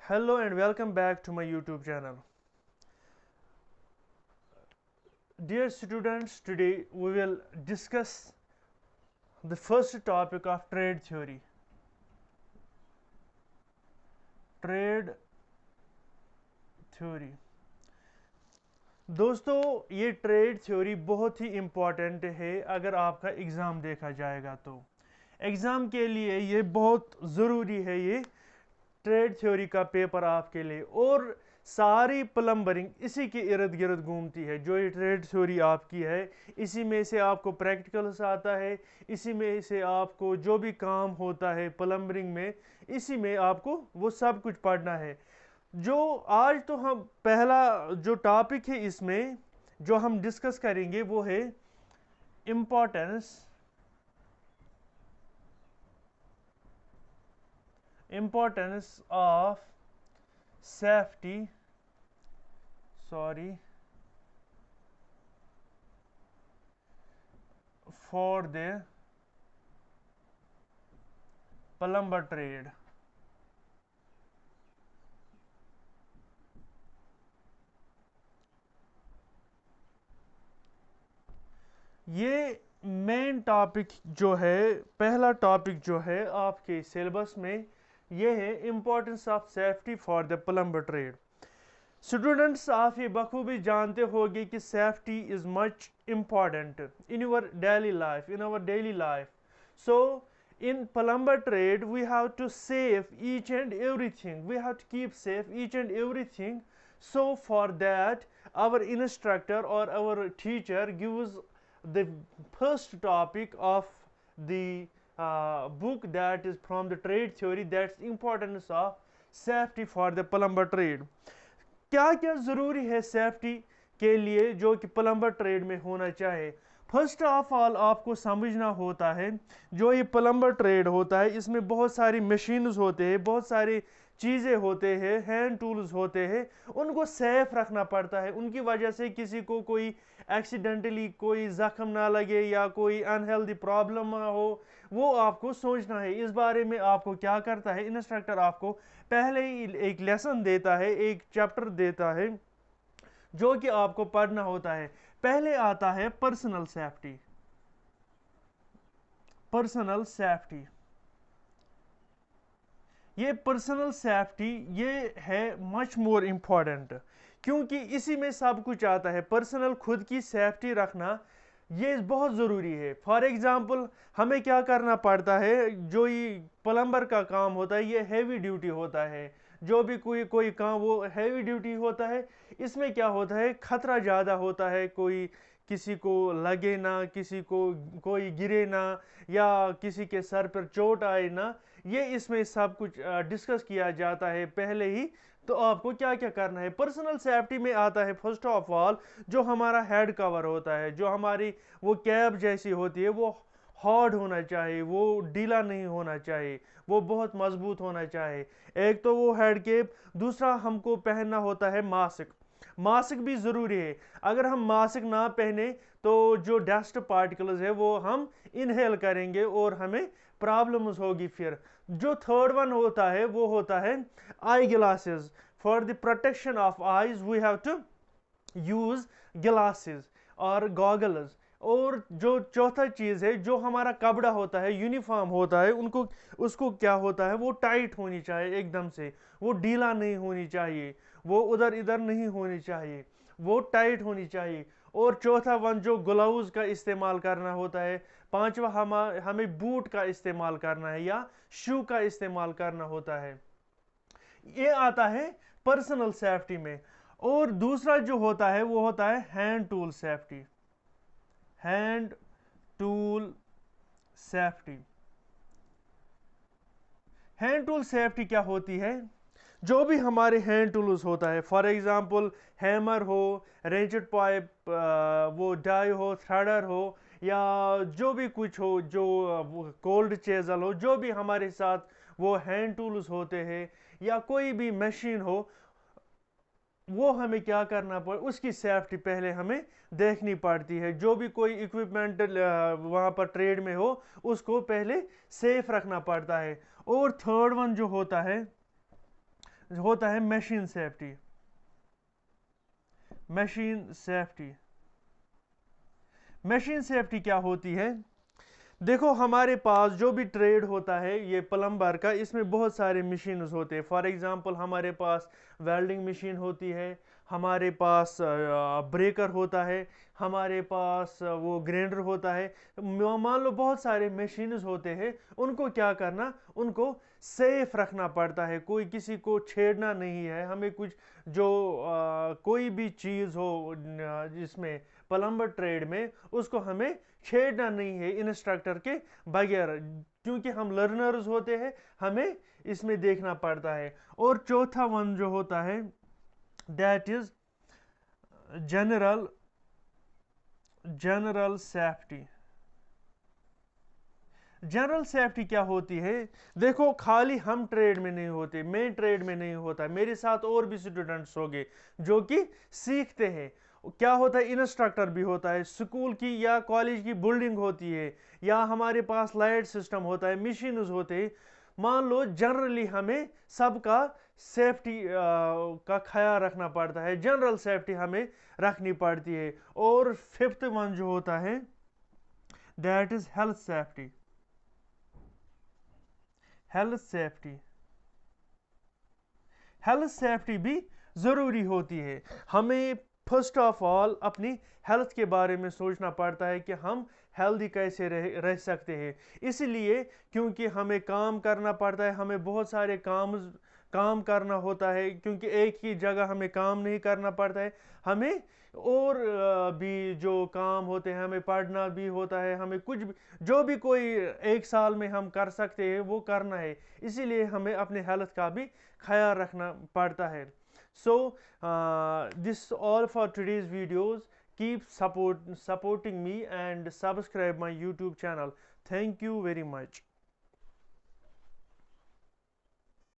Hello and welcome back to my YouTube channel. Dear students, today we will discuss the first topic of trade theory. Trade theory. दोस्तों ये trade theory बहुत ही important है अगर आपका exam देखा जाएगा तो एग्ज़ाम के लिए ये बहुत ज़रूरी है ये ट्रेड थ्योरी का पेपर आपके लिए। और सारी प्लम्बरिंग इसी के इर्द गिर्द घूमती है। जो ये ट्रेड थ्योरी आपकी है इसी में से आपको प्रैक्टिकल्स आता है, इसी में से आपको जो भी काम होता है प्लम्बरिंग में इसी में आपको वो सब कुछ पढ़ना है। जो आज तो हम पहला जो टॉपिक है इसमें जो हम डिस्कस करेंगे वो है importance of safety for the plumber trade. ये मेन टॉपिक जो है, पहला टॉपिक जो है आपके सिलेबस में ये है importance of safety for the plumber trade. Students आप ये बखूबी जानते होंगे कि safety is much important in your daily life, in our daily life. So in plumber trade we have to save each and everything, we have to keep safe each and everything. So for that our instructor or our teacher gives the first topic of the book that is from the trade theory, that's importance of safety for the plumber trade. क्या क्या ज़रूरी है safety के लिए जो कि plumber trade में होना चाहे। फर्स्ट ऑफ ऑल आपको समझना होता है जो ये प्लम्बर ट्रेड होता है इसमें बहुत सारी मशीन्स होते हैं, बहुत सारी चीज़ें होते हैं, हैंड टूल्स होते हैं, उनको सेफ रखना पड़ता है। उनकी वजह से किसी को कोई एक्सीडेंटली कोई ज़ख्म ना लगे या कोई अनहेल्दी प्रॉब्लम ना हो, वो आपको सोचना है। इस बारे में आपको क्या करता है इंस्ट्रक्टर, आपको पहले ही एक लेसन देता है, एक चैप्टर देता है जो कि आपको पढ़ना होता है। पहले आता है पर्सनल सेफ्टी। ये पर्सनल सेफ्टी ये है मच मोर इम्पॉर्टेंट क्योंकि इसी में सब कुछ आता है। पर्सनल खुद की सेफ्टी रखना ये बहुत ज़रूरी है। फॉर एग्ज़ाम्पल हमें क्या करना पड़ता है, जो ये प्लम्बर का काम होता है ये हैवी ड्यूटी होता है। जो भी कोई काम वो हैवी ड्यूटी होता है। इसमें क्या होता है, ख़तरा ज़्यादा होता है, कोई किसी को लगे ना, किसी को कोई गिरे ना, या किसी के सर पर चोट आए ना। ये इसमें सब कुछ डिस्कस किया जाता है पहले ही। तो आपको क्या क्या करना है पर्सनल सेफ्टी में आता है फर्स्ट ऑफ ऑल जो हमारा हेड कवर होता है, जो हमारी वो कैप जैसी होती है वो हार्ड होना चाहिए, वो ढीला नहीं होना चाहिए, वो बहुत मजबूत होना चाहिए। एक तो वो हेड केप, दूसरा हमको पहनना होता है मास्क। मास्क भी ज़रूरी है। अगर हम मास्क ना पहने तो जो डस्ट पार्टिकल्स है वो हम इनहेल करेंगे और हमें प्रॉब्लम्स होगी। फिर जो थर्ड वन होता है वो होता है eye glasses. For the protection of eyes we have to use glasses और गॉगल्स। और जो चौथा चीज़ है जो हमारा कपड़ा होता है, यूनिफॉर्म होता है, उनको उसको क्या होता है वो टाइट होनी चाहिए एकदम से, वो ढीला नहीं होनी चाहिए, वो उधर इधर नहीं होनी चाहिए, वो टाइट होनी चाहिए। और चौथा वन जो ग्लव्स का इस्तेमाल करना होता है। पांचवा हमें बूट का इस्तेमाल करना है या शू का इस्तेमाल करना होता है। ये आता है पर्सनल सेफ्टी में। और दूसरा जो होता है वो होता है hand tool safety. Hand tool safety, hand tool safety क्या होती है, जो भी हमारे हैंड टूल्स होता है, फॉर एग्जांपल हैमर हो, रेंचेड पाइप, वो डाई हो, थ्रेडर हो, या जो भी कुछ हो, जो कोल्ड चेजल हो, जो भी हमारे साथ वो हैंड टूल्स होते हैं या कोई भी मशीन हो, वो हमें क्या करना पड़े, उसकी सेफ्टी पहले हमें देखनी पड़ती है। जो भी कोई इक्विपमेंट वहाँ पर ट्रेड में हो उसको पहले सेफ रखना पड़ता है। और थर्ड वन जो होता है ہوتا ہے machine safety. Machine safety. Machine safety کیا ہوتی ہے؟ دیکھو ہمارے پاس جو بھی ٹریڈ ہوتا ہے یہ پلمبر کا، اس میں بہت سارے مشینز ہوتے ہیں. فار ایگزامپل ہمارے پاس ویلڈنگ مشین ہوتی ہے، ہمارے پاس بریکر ہوتا ہے، ہمارے پاس وہ گرینڈر ہوتا ہے. مان لو بہت سارے مشینز ہوتے ہیں. ان کو کیا کرنا، ان کو سیف رکھنا پڑتا ہے. کوئی کسی کو چھیڑنا نہیں ہے. ہمیں کچھ جو کوئی بھی چیز ہو جس میں پلمبر ٹریڈ میں، اس کو ہمیں چھیڑنا نہیں ہے انسٹرکٹر کے بغیر، کیونکہ ہم لرنرز ہوتے ہیں، ہمیں اس میں دیکھنا پڑتا ہے. اور چوتھا ون جو ہوتا ہے that is general safety. General safety کیا ہوتی ہے؟ دیکھو خالی ہم ٹریڈ میں نہیں ہوتے، میں ٹریڈ میں نہیں ہوتا، میرے ساتھ اور بھی اسٹوڈنٹس ہوگے جو کہ سیکھتے ہیں. کیا ہوتا ہے، انسٹرکٹر بھی ہوتا ہے، اسکول کی یا کالج کی بلڈنگ ہوتی ہے، یا ہمارے پاس لائٹ سسٹم ہوتا ہے، مشینز ہوتے ہیں. مان لو جنرلی ہمیں سب کا سیفٹی کا خیال رکھنا پڑتا ہے. جنرل سیفٹی ہمیں رکھنی پڑتی ہے. اور ففتھ ون جو ہوتا ہے that is health safety. Health safety. Health safety بھی ضروری ہوتی ہے. ہمیں فرسٹ آف آل اپنی ہیلتھ کے بارے میں سوچنا پڑتا ہے کہ ہم ہیلدی کیسے رہ سکتے ہیں. اس لیے کیونکہ ہمیں کام کرنا پڑتا ہے، ہمیں بہت سارے کام کرنا ہوتا ہے، کیونکہ ایک ہی جگہ ہمیں کام نہیں کرنا پڑتا ہے. ہمیں اور بھی جو کام ہوتے ہیں، ہمیں پڑھنا بھی ہوتا ہے، ہمیں کچھ بھی جو بھی کوئی ایک سال میں ہم کر سکتے ہیں وہ کرنا ہے. اسی لیے ہمیں اپنے ہیلتھ کا بھی خیال رکھنا پڑتا ہے. سو دس all for today's videos. Keep supporting me and subscribe my YouTube channel. Thank you very much.